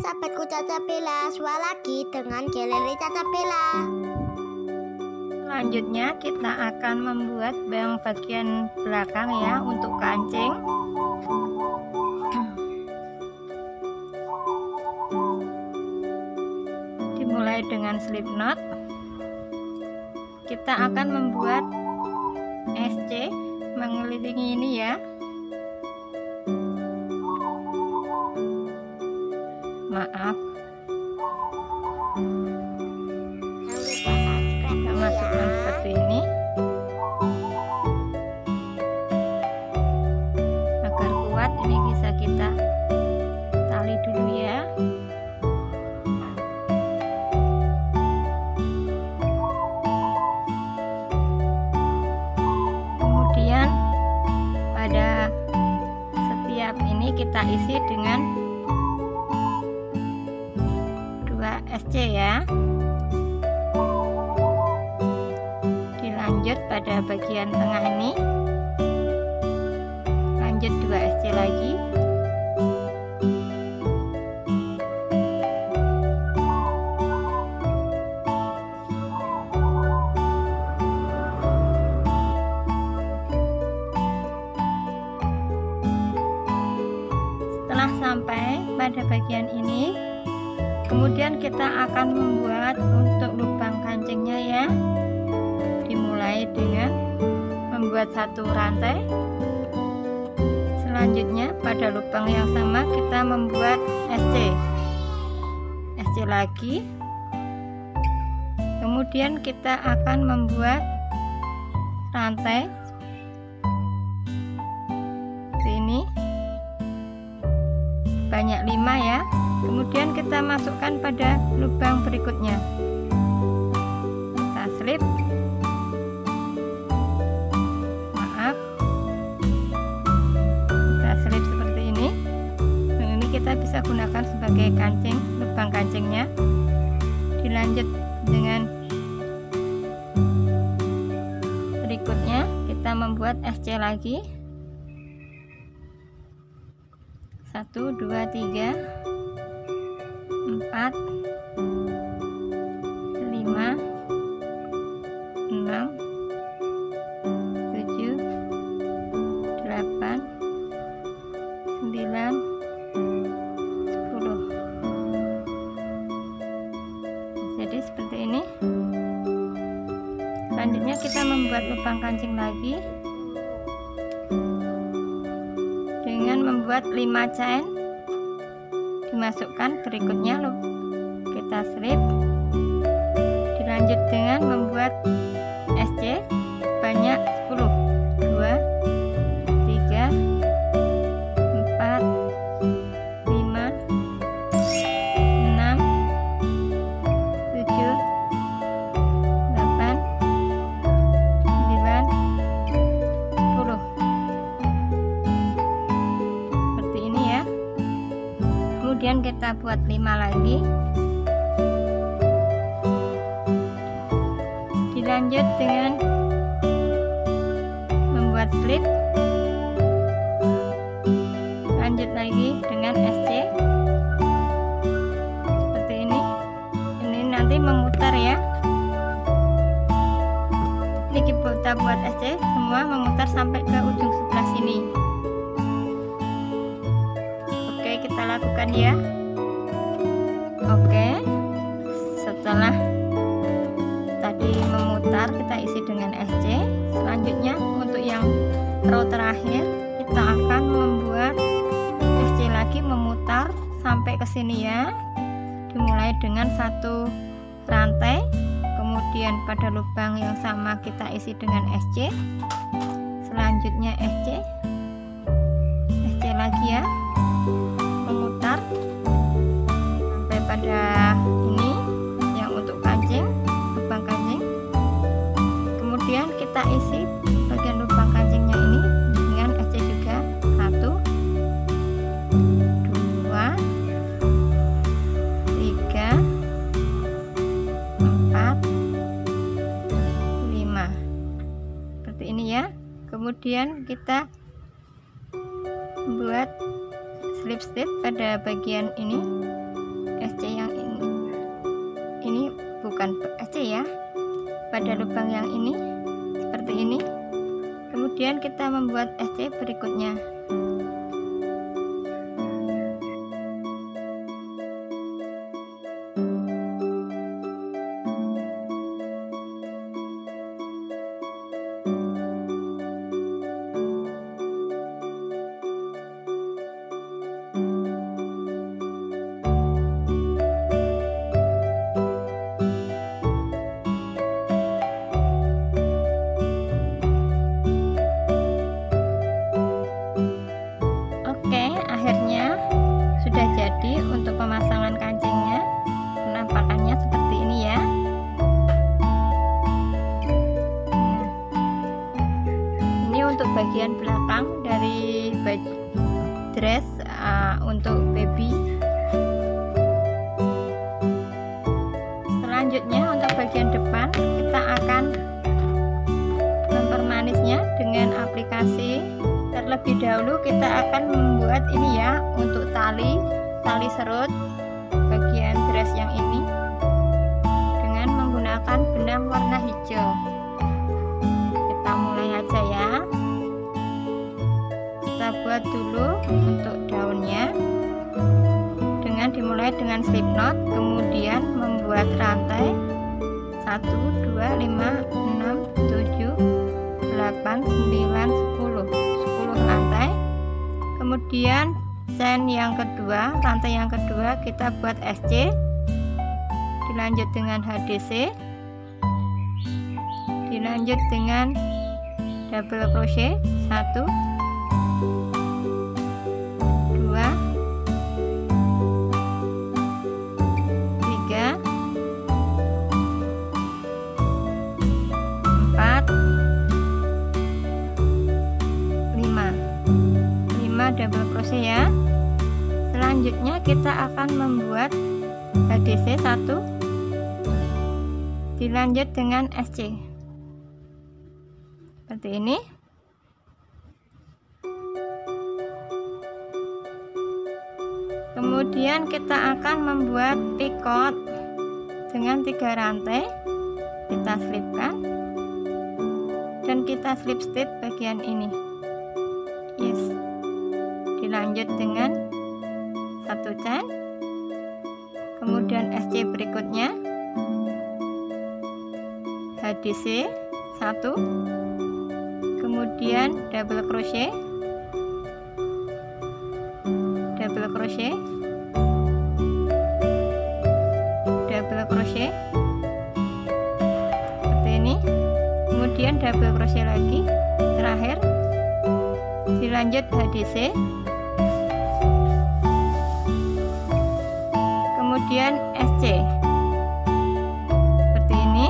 sahabatku Caca Bella, jumpa lagi dengan galeri Caca Bella. Selanjutnya kita akan membuat yang bagian belakang ya untuk kancing. Dimulai dengan slip knot. Kita akan membuat SC mengelilingi ini ya. Maaf, kita masukkan seperti ini agar kuat. Ini bisa kita tali dulu ya. Kemudian pada setiap ini kita isi dengan SC ya. Dilanjut pada bagian tengah ini, lanjut 2 SC lagi. Setelah sampai pada bagian ini, kemudian kita akan membuat untuk lubang kancingnya ya. Dimulai dengan membuat satu rantai. Selanjutnya pada lubang yang sama kita membuat SC lagi. Kemudian kita akan membuat rantai seperti ini, banyak 5 ya. Kemudian kita masukkan pada lubang berikutnya, kita slip, kita slip seperti ini. Dan ini kita bisa gunakan sebagai kancing, lubang kancingnya. Dilanjut dengan berikutnya, kita membuat SC lagi. 1, 2, 3, 4, 5, 6, 7, 8, 9, 10. Jadi seperti ini. Selanjutnya kita membuat lubang kancing lagi dengan membuat 5 chain. Dimasukkan berikutnya kita slip. Dilanjut dengan membuat SC banyak 10, 2, 3, 4, 5, 6, 7, 8, 9, 10. Seperti ini ya. Kemudian kita buat 5 lagi. Dilanjut dengan membuat slip. Lanjut lagi dengan SC seperti ini. Ini nanti memutar ya. Ini kita buat SC semua memutar sampai ke ujung sebelah sini. Kita lakukan ya. Oke, setelah tadi memutar kita isi dengan SC. Selanjutnya untuk yang row terakhir kita akan membuat SC lagi, memutar sampai ke sini ya. Dimulai dengan satu rantai, kemudian pada lubang yang sama kita isi dengan SC. Selanjutnya SC lagi ya, memutar sampai pada ini yang untuk kancing, lubang kancing. Kemudian kita isi bagian lubang kancingnya ini dengan SC juga. 1, 2, 3, 4, 5 seperti ini ya. Kemudian kita buat slip stitch pada bagian ini bukan SC ya, pada lubang yang ini seperti ini. Kemudian kita membuat SC berikutnya. Akhirnya sudah jadi untuk pemasangan kancingnya. Penampakannya seperti ini ya. Ini untuk bagian belakang dari baju dress untuk baby. Selanjutnya untuk bagian depan kita akan mempermanisnya dengan aplikasi. Terlebih dahulu kita akan membuat ini ya, untuk tali serut bagian dress yang ini dengan menggunakan benang warna hijau. Kita mulai aja ya. Kita buat dulu untuk daunnya dengan dimulai dengan slip knot, kemudian membuat rantai 1 2 5 6 7 8 9 10 rantai. Kemudian chain yang kedua, rantai yang kedua kita buat SC, dilanjut dengan HDC, dilanjut dengan double crochet 1 2 3 4 5 double crochet ya. Selanjutnya kita akan membuat HDC 1, dilanjut dengan SC seperti ini. Kemudian kita akan membuat picot dengan 3 rantai. Kita selipkan dan kita slip stitch bagian ini. Yes, dilanjut dengan 1 chain, kemudian SC berikutnya, HDC 1, kemudian double crochet, double crochet, double crochet seperti ini, kemudian double crochet lagi terakhir, dilanjut HDC, kemudian SC seperti ini.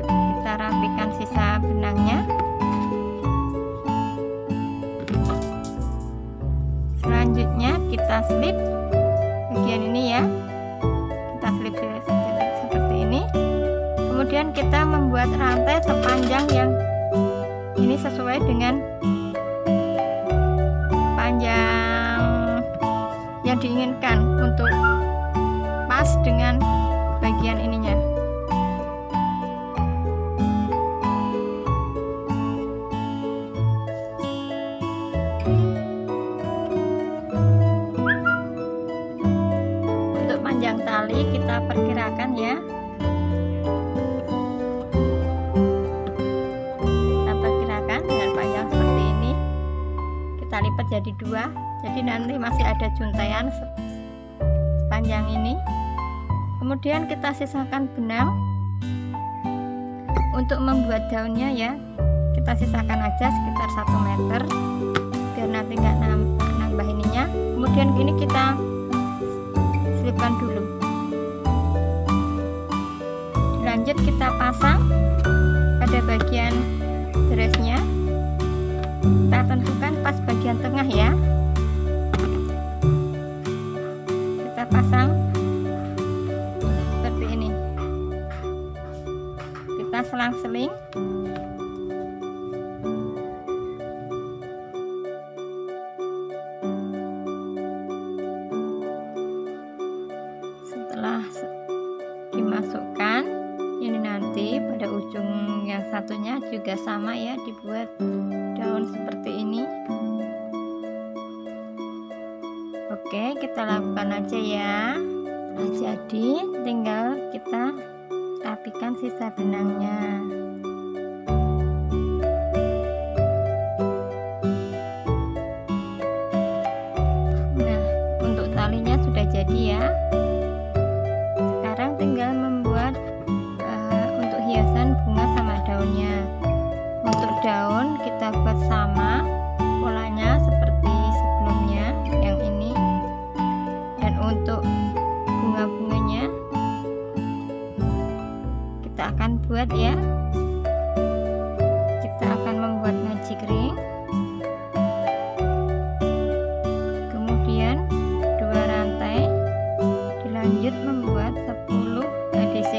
Kita rapikan sisa benangnya. Selanjutnya kita slip bagian ini ya, kita slip seperti ini. Kemudian kita membuat rantai sepanjang yang ini sesuai dengan panjang yang diinginkan untuk pas dengan bagian ininya. Untuk panjang tali kita perkirakan ya, kita perkirakan dengan panjang seperti ini. Kita lipat jadi 2, jadi nanti masih ada juntaian sepanjang ini. Kemudian kita sisakan benang untuk membuat daunnya ya. Kita sisakan aja sekitar 1 meter biar nanti nggak nambah ininya. Kemudian ini kita selipkan dulu, dilanjut kita pasang pada bagian dressnya. Kita tentukan pas bagian tengah ya. Kita pasang seperti ini. Kita selang-seling. Setelah dimasukkan. Ini nanti pada ujung yang satunya juga sama ya, dibuat daun seperti ini. Oke, kita lakukan aja ya. Nah, jadi tinggal kita rapikan sisa benangnya. Nah, untuk talinya sudah jadi ya. Sekarang tinggal membuat untuk hiasan bunga sama daunnya. Untuk daun kita buat sama polanya seperti sebelumnya yang ini. Dan untuk bunga-bunganya kita akan buat ya. Kita akan membuat magic ring, kemudian 2 rantai, dilanjut membuat 10 ADC.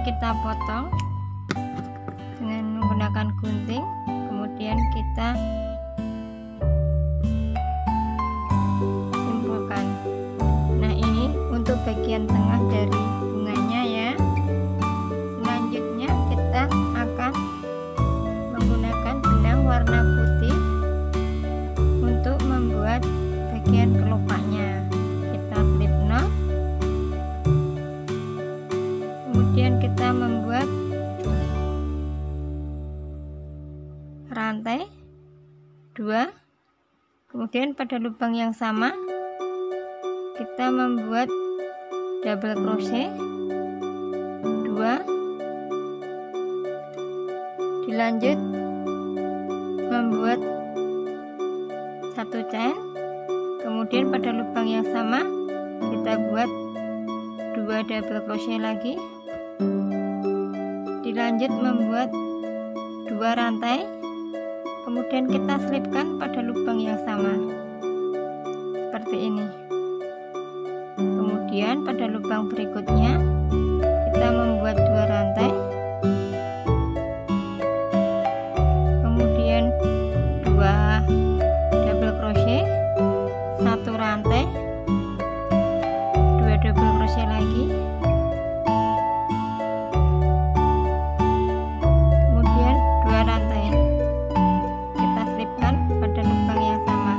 Kita potong dengan menggunakan gunting, kemudian kita simpulkan. Nah, ini untuk bagian tengah dari bunganya ya. Selanjutnya kita akan menggunakan benang warna putih untuk membuat bagian kelopaknya. Kita slip knot, kemudian kita membuat rantai 2, kemudian pada lubang yang sama kita membuat double crochet 2, dilanjut membuat 1 chain, kemudian pada lubang yang sama kita buat 2 double crochet lagi, dilanjut membuat 2 rantai, kemudian kita selipkan pada lubang yang sama seperti ini. Kemudian pada lubang berikutnya kita membuat 2 rantai, kemudian 2 double crochet, 1 rantai, 2 double crochet lagi, kemudian 2 rantai, kita selipkan pada lubang yang sama.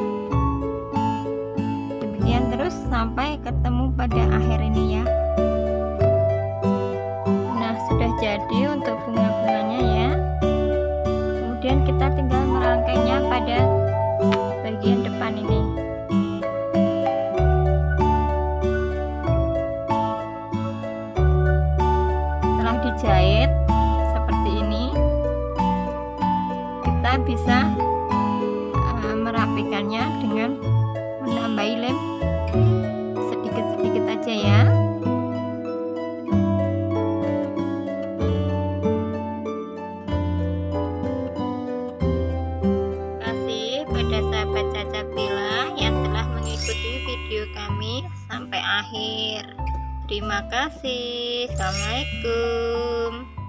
Demikian terus sampai ketemu pada akhir ini ya. Nah, sudah jadi untuk bunga-bunganya ya. Kemudian kita tinggal merangkainya pada bagian depan ini. Setelah dijahit seperti ini, kita bisa merapikannya dengan menambahi lem sedikit-sedikit aja ya. Terima kasih pada sahabat Caca Bella yang telah mengikuti video kami sampai akhir. Terima kasih. Assalamualaikum.